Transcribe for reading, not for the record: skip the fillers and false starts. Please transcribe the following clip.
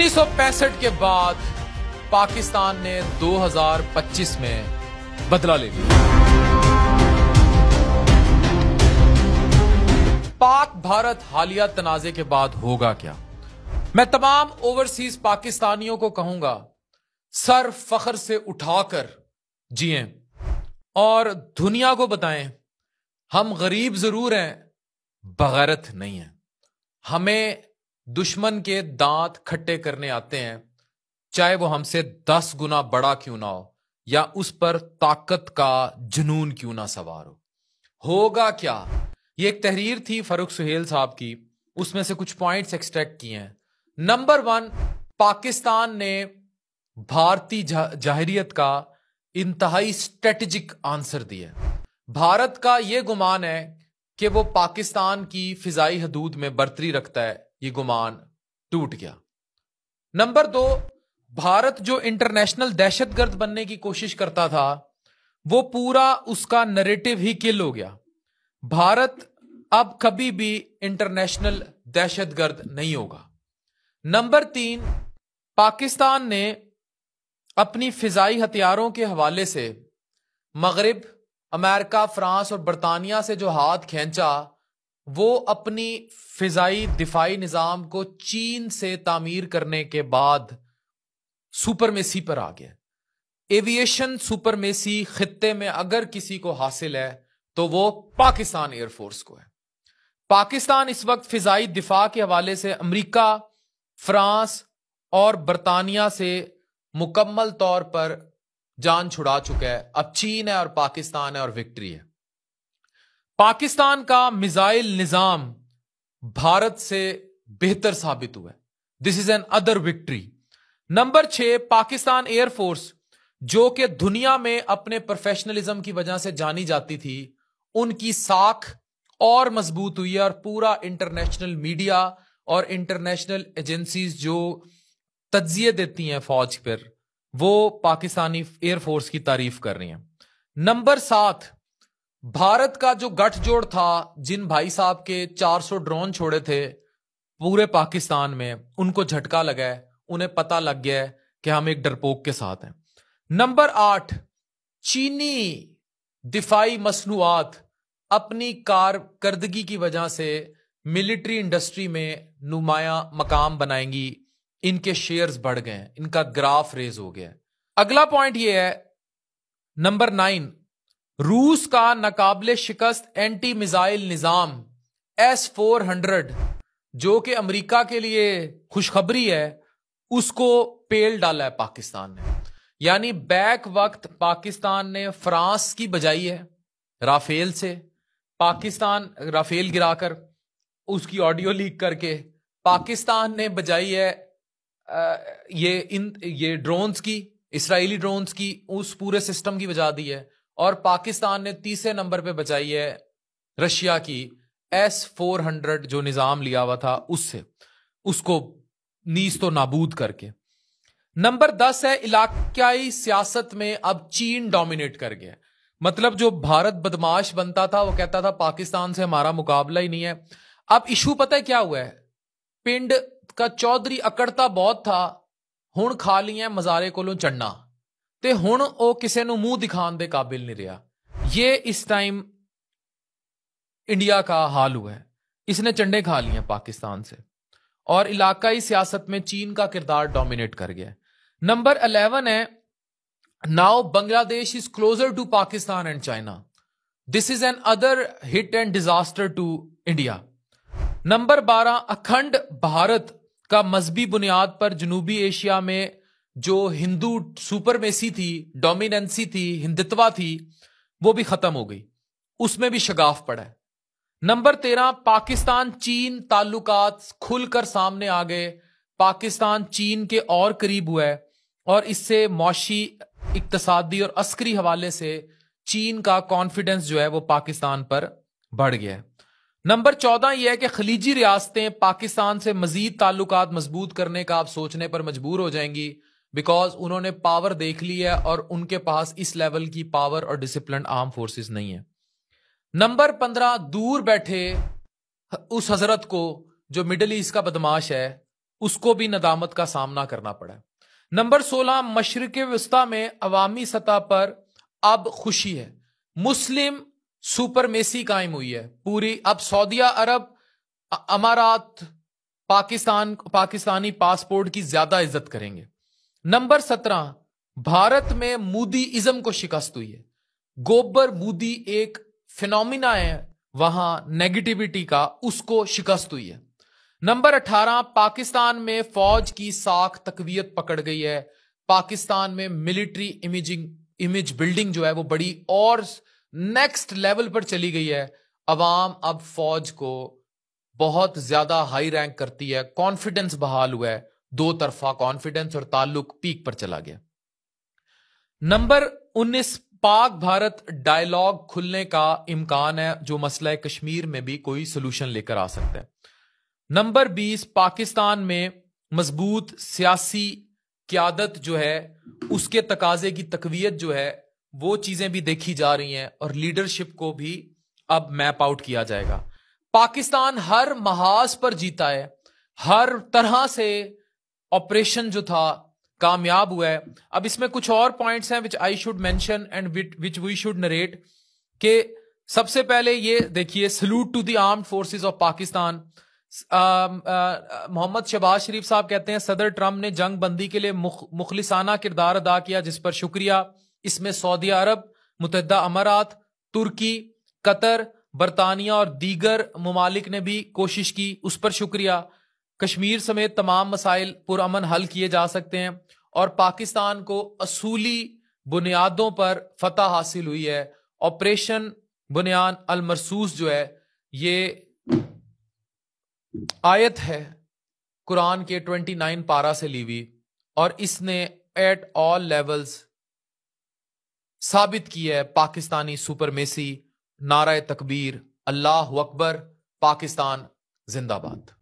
1965 के बाद पाकिस्तान ने 2025 में बदला ले लिया। पाक भारत हालिया तनाजे के बाद होगा क्या? मैं तमाम ओवरसीज पाकिस्तानियों को कहूंगा, सर फख्र से उठाकर जिएं और दुनिया को बताएं, हम गरीब जरूर हैं, बगैरत नहीं हैं। हमें दुश्मन के दांत खट्टे करने आते हैं, चाहे वो हमसे 10 गुना बड़ा क्यों ना हो या उस पर ताकत का जुनून क्यों ना सवार हो। होगा क्या? ये एक तहरीर थी फरूख सुहेल साहब की, उसमें से कुछ पॉइंट्स एक्सट्रैक्ट किए हैं। नंबर 1, पाकिस्तान ने भारतीय जाहिरियत का इंतहाई स्ट्रेटेजिक आंसर दिया। भारत का यह गुमान है कि वो पाकिस्तान की फिजाई हदूद में बर्तरी रखता है, ये गुमान टूट गया। नंबर 2, भारत जो इंटरनेशनल दहशतगर्द बनने की कोशिश करता था, वो पूरा उसका नैरेटिव ही किल हो गया। भारत अब कभी भी इंटरनेशनल दहशतगर्द नहीं होगा। नंबर 3, पाकिस्तान ने अपनी फिजाई हथियारों के हवाले से मगरिब, अमेरिका, फ्रांस और बरतानिया से जो हाथ खींचा, वो अपनी फिजाई दिफाई निजाम को चीन से तामीर करने के बाद सुपरमेसी पर आ गया। एविएशन सुपरमेसी खित्ते में अगर किसी को हासिल है तो वो पाकिस्तान एयरफोर्स को है। पाकिस्तान इस वक्त फिजाई दिफा के हवाले से अमेरिका, फ्रांस और बरतानिया से मुकम्मल तौर पर जान छुड़ा चुका है। अब चीन है और पाकिस्तान है और विक्ट्री है। पाकिस्तान का मिसाइल निजाम भारत से बेहतर साबित हुआ है। This is N other victory. Number 6, Pakistan air force जो कि दुनिया में अपने प्रोफेशनलिज्म की वजह से जानी जाती थी, उनकी साख और मजबूत हुई है और पूरा इंटरनेशनल मीडिया और इंटरनेशनल एजेंसीज जो तज्जिए देती हैं फौज पर, वो पाकिस्तानी एयरफोर्स की तारीफ कर रही हैं। नंबर 7, भारत का जो गठजोड़ था, जिन भाई साहब के 400 ड्रोन छोड़े थे पूरे पाकिस्तान में, उनको झटका लगा है, उन्हें पता लग गया है कि हम एक डरपोक के साथ हैं। नंबर 8, चीनी दिफाई मसनूआत अपनी कारकर्दगी की वजह से मिलिट्री इंडस्ट्री में नुमाया मकाम बनाएंगी। इनके शेयर्स बढ़ गए हैं, इनका ग्राफ रेज हो गया है। अगला पॉइंट यह है, नंबर 9, रूस का नाकाबिले शिकस्त एंटी मिसाइल निजाम S-400 जो कि अमेरिका के लिए खुशखबरी है, उसको पेल डाला है पाकिस्तान ने। यानी बैक वक्त पाकिस्तान ने फ्रांस की बजाई है राफेल से। पाकिस्तान राफेल गिराकर उसकी ऑडियो लीक करके पाकिस्तान ने बजाई है ये ड्रोन्स की, इसराइली ड्रोन्स की, उस पूरे सिस्टम की बजा दी है। और पाकिस्तान ने तीसरे नंबर पे बचाई है रशिया की S-400 जो निजाम लिया हुआ था उससे, उसको नीज तो नाबूद करके। नंबर 10 है, इलाकाई सियासत में अब चीन डोमिनेट कर गया। मतलब जो भारत बदमाश बनता था, वो कहता था पाकिस्तान से हमारा मुकाबला ही नहीं है। अब इशू पता है क्या हुआ है? पिंड का चौधरी अकड़ता बहुत था, हुण खा लिया मजारे कोलों चढ़ना, ते हुण ओ किसे नु मुंह दिखाने दे काबिल नहीं रहा। ये इस टाइम इंडिया का हाल हुआ है। इसने चंडे खा लिए पाकिस्तान से और इलाकाई सियासत में चीन का किरदार डोमिनेट कर गया। नंबर 11 है, now Bangladesh is closer to Pakistan and China. This is another hit and disaster to India. Number 12, Akhand Bharat का मजहबी बुनियाद पर जनूबी एशिया में जो हिंदू सुपरमेसी थी, डोमिनेंसी थी, हिंदुत्वा थी, वो भी खत्म हो गई, उसमें भी शगाफ पड़ा है। नंबर 13, पाकिस्तान चीन ताल्लुकात खुलकर सामने आ गए। पाकिस्तान चीन के और करीब हुआ है और इससे मौशी, इक्तसादी और अस्करी हवाले से चीन का कॉन्फिडेंस जो है वो पाकिस्तान पर बढ़ गया है। नंबर 14 यह है कि खलीजी रियासतें पाकिस्तान से मजीद ताल्लुकात मजबूत करने का आप सोचने पर मजबूर हो जाएंगी, बिकॉज उन्होंने पावर देख ली है और उनके पास इस लेवल की पावर और डिसिप्लिन आर्म फोर्सेस नहीं है। नंबर 15, दूर बैठे उस हजरत को जो मिडिल ईस्ट का बदमाश है, उसको भी नदामत का सामना करना पड़ा है। नंबर 16, मशरिक़ वस्ता में अवामी सतह पर अब खुशी है, मुस्लिम सुपरमेसी कायम हुई है पूरी। अब सऊदिया अरब, अमारात पाकिस्तानी पासपोर्ट की ज्यादा इज्जत करेंगे। नंबर 17, भारत में मोदी इज्म को शिकस्त हुई है। गोबर मोदी एक फिनोमिना है वहां नेगेटिविटी का, उसको शिकस्त हुई है। नंबर 18, पाकिस्तान में फौज की साख तकवीयत पकड़ गई है। पाकिस्तान में मिलिट्री इमेज बिल्डिंग जो है वो बड़ी और नेक्स्ट लेवल पर चली गई है। अवाम अब फौज को बहुत ज्यादा हाई रैंक करती है, कॉन्फिडेंस बहाल हुआ है, दो तरफा कॉन्फिडेंस और ताल्लुक पीक पर चला गया। नंबर 19, पाक भारत डायलॉग खुलने का इम्कान है, जो मसला कश्मीर में भी कोई सोल्यूशन लेकर आ सकता है। नंबर 20, पाकिस्तान में मजबूत सियासी क़यादत जो है उसके तकाजे की तकवीयत जो है वो चीजें भी देखी जा रही हैं और लीडरशिप को भी अब मैप आउट किया जाएगा। पाकिस्तान हर महाज पर जीता है, हर तरह से ऑपरेशन जो था कामयाब हुआ है। अब इसमें कुछ और पॉइंट्स हैं which I should mention and which we should narrate के सबसे पहले ये देखिए, salute to the armed forces of Pakistan. Mohammad Shahbaz Sharif साहब कहते हैं सदर ट्रंप ने जंग बंदी के लिए मुखलिसाना किरदार अदा किया, जिस पर शुक्रिया। इसमें सऊदी अरब, मुत्तहिदा अमारात, तुर्की, कतर, बरतानिया और दीगर ममालिक ने भी कोशिश की, उस पर शुक्रिया। कश्मीर समेत तमाम मसाइल पुरअमन हल किए जा सकते हैं और पाकिस्तान को असूली बुनियादों पर फतह हासिल हुई है। ऑपरेशन बुनियान अल मरसूस जो है ये आयत है कुरान के 29 पारा से ली हुई और इसने एट ऑल लेवल्स साबित की है पाकिस्तानी सुपरमेसी। नारा तकबीर, अल्लाह अकबर, पाकिस्तान जिंदाबाद।